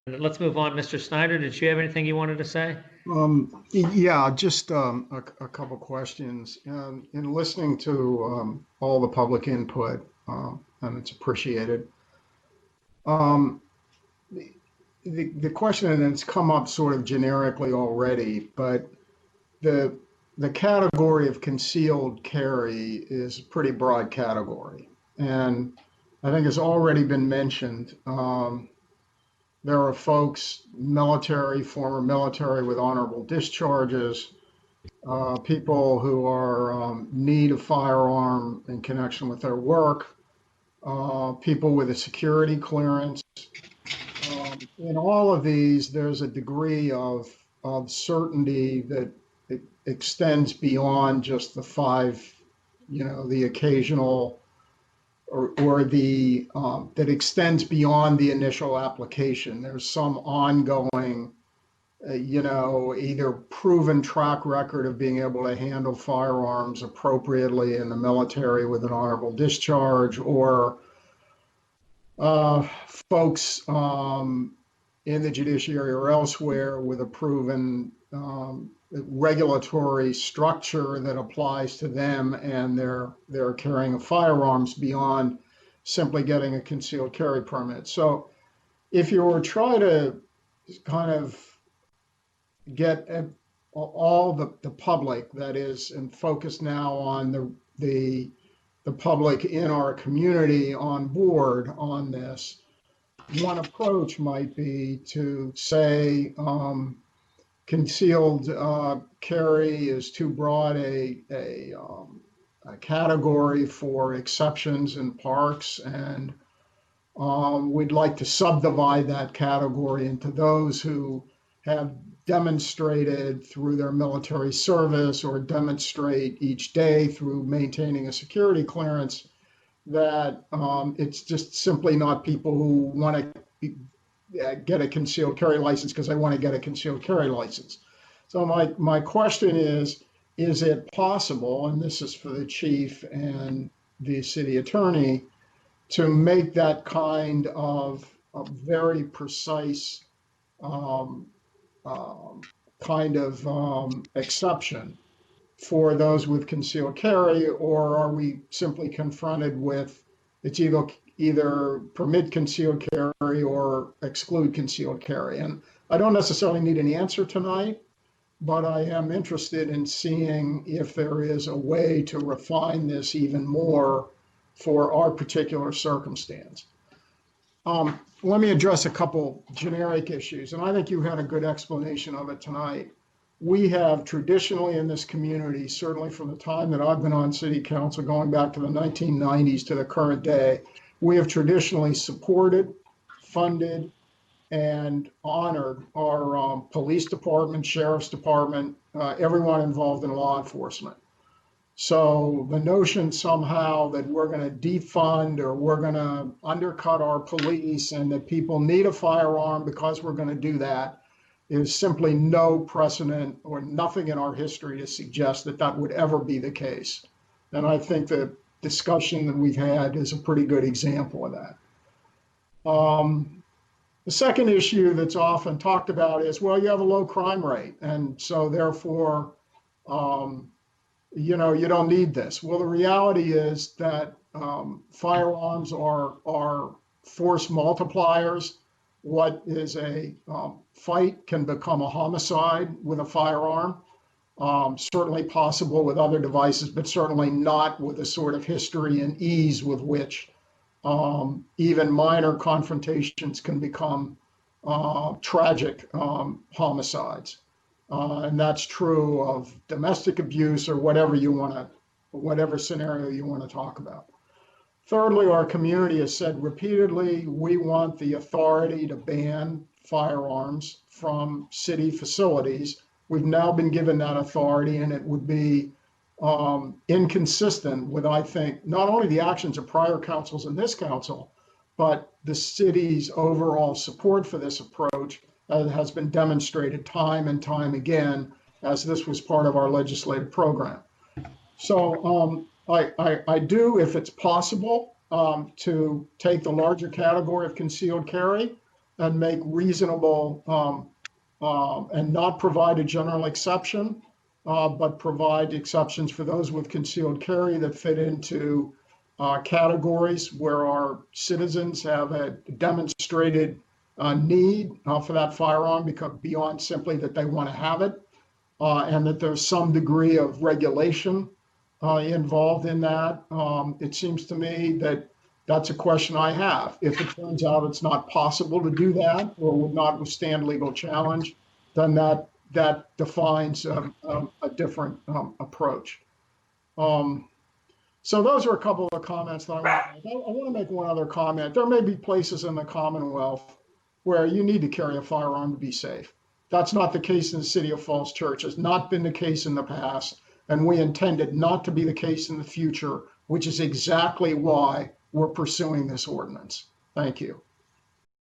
let's move on. Mr. Snyder, did you have anything you wanted to say? Yeah, just a couple questions. In listening to all the public input, and it's appreciated. Um, the question, and it's come up sort of generically already, but the the category of concealed carry is a pretty broad category, and I think it's already been mentioned. There are folks, military, former military with honorable discharges, people who are need a firearm in connection with their work, people with a security clearance. In all of these, there's a degree of certainty that it extends beyond just the five, the occasional or the that extends beyond the initial application. There's some ongoing either proven track record of being able to handle firearms appropriately in the military with an honorable discharge, or folks in the judiciary or elsewhere with a proven regulatory structure that applies to them, and they're carrying of firearms beyond simply getting a concealed carry permit. So if you were trying to kind of get all the public that is, and focus now on the public in our community on board on this, one approach might be to say concealed carry is too broad a category for exceptions in parks, and we'd like to subdivide that category into those who have demonstrated through their military service or demonstrate each day through maintaining a security clearance that it's just simply not people who want to get a concealed carry license because they want to get a concealed carry license. So my question is it possible, and this is for the chief and the city attorney, to make that kind of a very precise kind of exception for those with concealed carry, or are we simply confronted with it's either permit concealed carry or exclude concealed carry? And I don't necessarily need an answer tonight, but I am interested in seeing if there is a way to refine this even more for our particular circumstance. Let me address a couple generic issues, and I think you had a good explanation of it tonight. We have traditionally in this community, certainly from the time that I've been on city council, going back to the 1990s to the current day, we have traditionally supported, funded, and honored our police department, sheriff's department, everyone involved in law enforcement. So the notion somehow that we're going to defund or we're going to undercut our police and that people need a firearm because we're going to do that is simply no precedent or nothing in our history to suggest that that would ever be the case. And I think the discussion that we've had is a pretty good example of that. The second issue that's often talked about is, well, you have a low crime rate, and so therefore, you don't need this. Well, the reality is that firearms are force multipliers. What is a fight can become a homicide with a firearm. Certainly possible with other devices, but certainly not with the sort of history and ease with which even minor confrontations can become tragic homicides. And that's true of domestic abuse or whatever scenario you want to talk about. Thirdly, our community has said repeatedly, we want the authority to ban firearms from city facilities. We've now been given that authority, and it would be inconsistent with, I think, not only the actions of prior councils and this council, but the city's overall support for this approach has been demonstrated time and time again as this was part of our legislative program. So I do, if it's possible, to take the larger category of concealed carry. and make reasonable and not provide a general exception, but provide exceptions for those with concealed carry that fit into categories where our citizens have a demonstrated need for that firearm, because beyond simply that they want to have it, and that there's some degree of regulation involved in that. It seems to me that that's a question I have. If it turns out it's not possible to do that or would not withstand legal challenge, then that defines a different approach. So those are a couple of comments that I want to make. I want to make one other comment. There may be places in the Commonwealth where you need to carry a firearm to be safe. That's not the case in the city of Falls Church. It's not been the case in the past, and we intend it not to be the case in the future, which is exactly why we're pursuing this ordinance. Thank you.